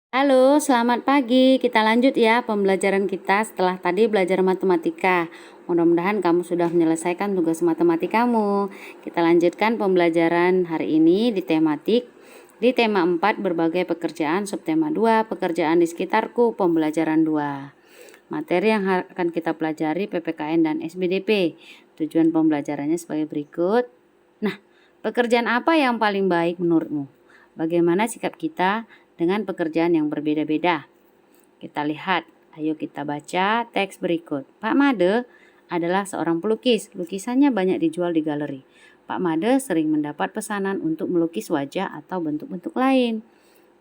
Halo, selamat pagi. Kita lanjut ya pembelajaran kita setelah tadi belajar matematika. Mudah-mudahan kamu sudah menyelesaikan tugas matematikamu. Kita lanjutkan pembelajaran hari ini di tematik. Di tema 4 berbagai pekerjaan, subtema 2 pekerjaan di sekitarku, pembelajaran 2. Materi yang akan kita pelajari PPKN dan SBDP. Tujuan pembelajarannya sebagai berikut. Nah, pekerjaan apa yang paling baik menurutmu? Bagaimana sikap kita dengan pekerjaan yang berbeda-beda? Kita lihat, ayo kita baca teks berikut. Pak Made adalah seorang pelukis. Lukisannya banyak dijual di galeri. Pak Made sering mendapat pesanan untuk melukis wajah atau bentuk-bentuk lain.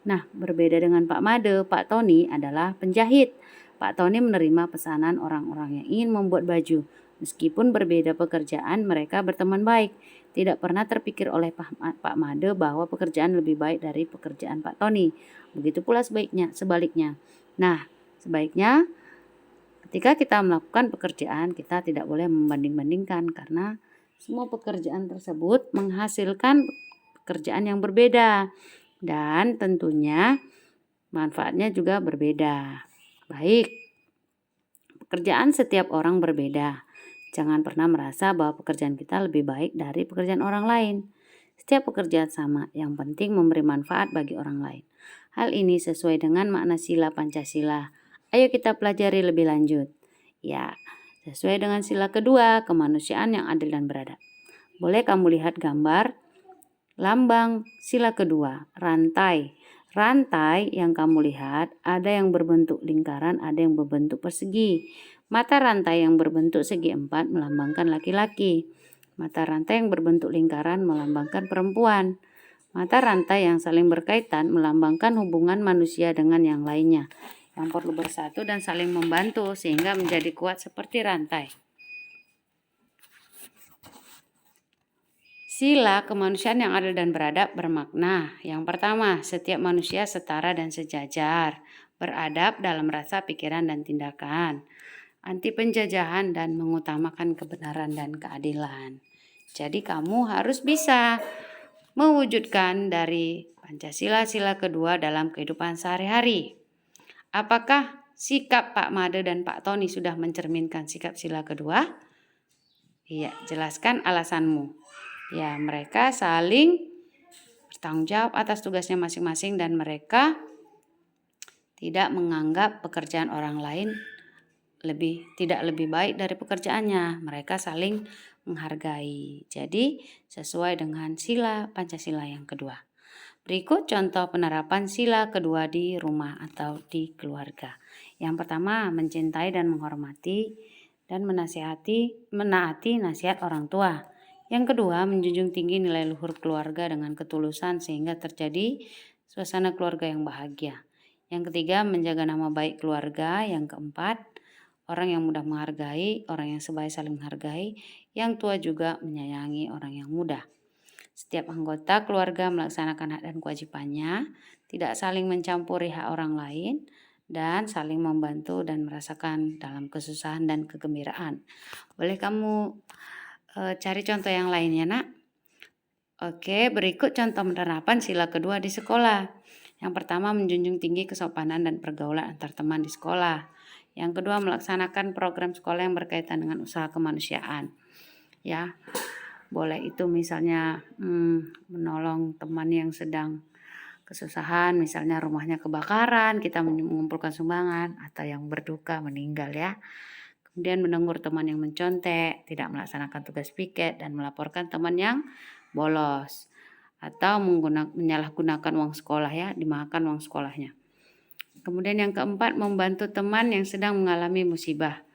Nah, berbeda dengan Pak Made, Pak Tony adalah penjahit. Pak Tony menerima pesanan orang-orang yang ingin membuat baju. Meskipun berbeda pekerjaan, mereka berteman baik. Tidak pernah terpikir oleh Pak Made bahwa pekerjaan lebih baik dari pekerjaan Pak Tony. Begitu pula sebaliknya. Nah, sebaiknya ketika kita melakukan pekerjaan, kita tidak boleh membanding-bandingkan karena semua pekerjaan tersebut menghasilkan pekerjaan yang berbeda dan tentunya manfaatnya juga berbeda. Baik, pekerjaan setiap orang berbeda. Jangan pernah merasa bahwa pekerjaan kita lebih baik dari pekerjaan orang lain. Setiap pekerjaan sama, yang penting memberi manfaat bagi orang lain. Hal ini sesuai dengan makna sila Pancasila. Ayo kita pelajari lebih lanjut. Ya, sesuai dengan sila kedua, kemanusiaan yang adil dan beradab. Boleh kamu lihat gambar lambang sila kedua, rantai. Rantai yang kamu lihat ada yang berbentuk lingkaran, ada yang berbentuk persegi. Mata rantai yang berbentuk segi empat melambangkan laki-laki. Mata rantai yang berbentuk lingkaran melambangkan perempuan. Mata rantai yang saling berkaitan melambangkan hubungan manusia dengan yang lainnya, yang perlu bersatu dan saling membantu sehingga menjadi kuat seperti rantai. Sila kemanusiaan yang adil dan beradab bermakna, yang pertama, setiap manusia setara dan sejajar, beradab dalam rasa, pikiran, dan tindakan, anti penjajahan dan mengutamakan kebenaran dan keadilan. Jadi kamu harus bisa mewujudkan dari Pancasila sila kedua dalam kehidupan sehari-hari. Apakah sikap Pak Made dan Pak Tony sudah mencerminkan sikap sila kedua? Iya, jelaskan alasanmu. Ya, mereka saling bertanggung jawab atas tugasnya masing-masing dan mereka tidak menganggap pekerjaan orang lain tidak lebih baik dari pekerjaannya. Mereka saling menghargai. Jadi, sesuai dengan sila Pancasila yang kedua. Berikut contoh penerapan sila kedua di rumah atau di keluarga. Yang pertama, mencintai dan menghormati dan menaati nasihat orang tua. Yang kedua, menjunjung tinggi nilai luhur keluarga dengan ketulusan sehingga terjadi suasana keluarga yang bahagia. Yang ketiga, menjaga nama baik keluarga. Yang keempat, orang yang mudah menghargai, orang yang sebaya saling menghargai. Yang tua juga menyayangi orang yang muda. Setiap anggota keluarga melaksanakan hak dan kewajibannya, tidak saling mencampuri hak orang lain, dan saling membantu dan merasakan dalam kesusahan dan kegembiraan. Boleh kamu cari contoh yang lainnya, nak? Oke, berikut contoh penerapan sila kedua di sekolah. Yang pertama, menjunjung tinggi kesopanan dan pergaulan antar teman di sekolah. Yang kedua, melaksanakan program sekolah yang berkaitan dengan usaha kemanusiaan. Ya, boleh itu misalnya menolong teman yang sedang kesusahan, misalnya rumahnya kebakaran, kita mengumpulkan sumbangan, atau yang berduka meninggal ya. Kemudian menegur teman yang mencontek, tidak melaksanakan tugas piket, dan melaporkan teman yang bolos. Atau menyalahgunakan uang sekolah ya, dimakan uang sekolahnya. Kemudian yang keempat, membantu teman yang sedang mengalami musibah.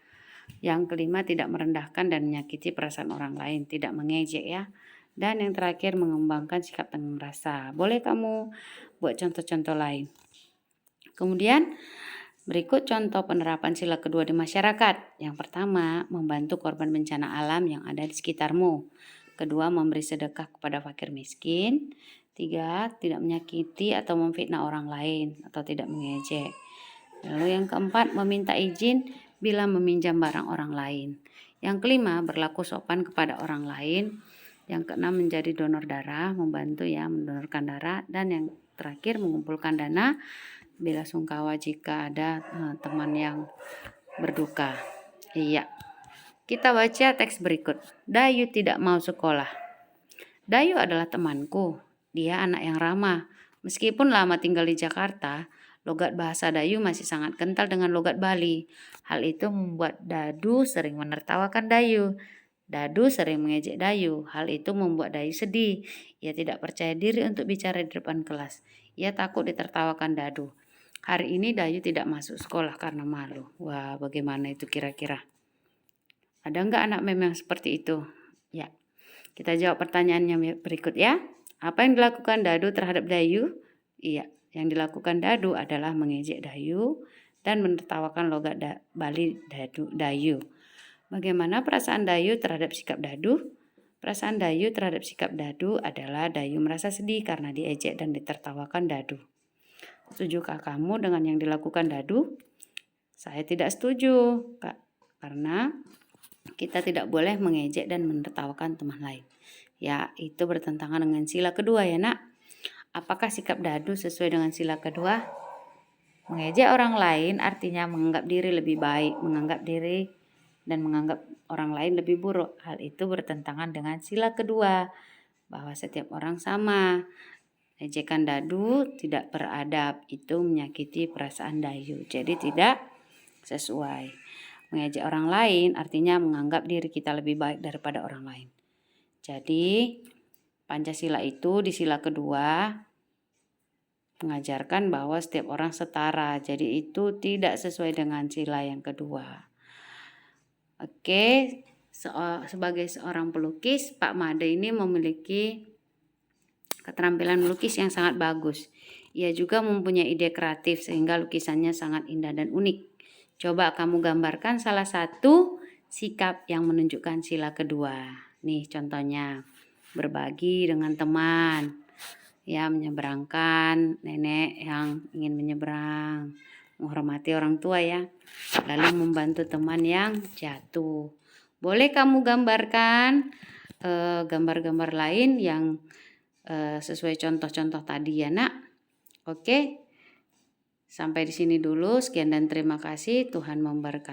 Yang kelima, tidak merendahkan dan menyakiti perasaan orang lain, tidak mengejek ya. Dan yang terakhir, mengembangkan sikap tenang rasa. Boleh kamu buat contoh-contoh lain. Kemudian berikut contoh penerapan sila kedua di masyarakat. Yang pertama, membantu korban bencana alam yang ada di sekitarmu. Kedua, memberi sedekah kepada fakir miskin. Tiga, tidak menyakiti atau memfitnah orang lain atau tidak mengejek. Lalu yang keempat, meminta izin bila meminjam barang orang lain. Yang kelima, berlaku sopan kepada orang lain. Yang keenam, menjadi donor darah, membantu ya mendonorkan darah. Dan yang terakhir, mengumpulkan dana bela sungkawa jika ada teman yang berduka. Iya. Kita baca teks berikut. Dayu tidak mau sekolah. Dayu adalah temanku. Dia anak yang ramah. Meskipun lama tinggal di Jakarta, logat bahasa Dayu masih sangat kental dengan logat Bali. Hal itu membuat Dadu sering menertawakan Dayu. Dadu sering mengejek Dayu. Hal itu membuat Dayu sedih. Ia tidak percaya diri untuk bicara di depan kelas. Ia takut ditertawakan Dadu. Hari ini Dayu tidak masuk sekolah karena malu. Wah, bagaimana itu kira-kira? Ada enggak anak mem yang seperti itu? Ya, kita jawab pertanyaannya berikut ya. Apa yang dilakukan Dadu terhadap Dayu? Iya, yang dilakukan Dadu adalah mengejek Dayu dan menertawakan logat Bali Dayu. Bagaimana perasaan Dayu terhadap sikap Dadu? Perasaan Dayu terhadap sikap Dadu adalah Dayu merasa sedih karena diejek dan ditertawakan Dadu. Setujukah kamu dengan yang dilakukan Dadu? Saya tidak setuju, Kak, karena kita tidak boleh mengejek dan menertawakan teman lain. Ya, itu bertentangan dengan sila kedua ya nak. Apakah sikap Dadu sesuai dengan sila kedua? Mengejek orang lain artinya menganggap diri lebih baik, menganggap diri dan menganggap orang lain lebih buruk. Hal itu bertentangan dengan sila kedua, bahwa setiap orang sama. Ejekan Dadu tidak beradab, itu menyakiti perasaan Dayu. Jadi tidak sesuai. Mengejek orang lain artinya menganggap diri kita lebih baik daripada orang lain. Jadi Pancasila itu di sila kedua mengajarkan bahwa setiap orang setara. Jadi itu tidak sesuai dengan sila yang kedua. Oke, sebagai seorang pelukis, Pak Made ini memiliki keterampilan melukis yang sangat bagus. Ia juga mempunyai ide kreatif sehingga lukisannya sangat indah dan unik. Coba kamu gambarkan salah satu sikap yang menunjukkan sila kedua. Nih contohnya, berbagi dengan teman, ya menyeberangkan nenek yang ingin menyeberang, menghormati orang tua ya, lalu membantu teman yang jatuh. Boleh kamu gambarkan gambar-gambar lain yang sesuai contoh-contoh tadi ya nak. Oke. Sampai di sini dulu. Sekian dan terima kasih. Tuhan memberkati.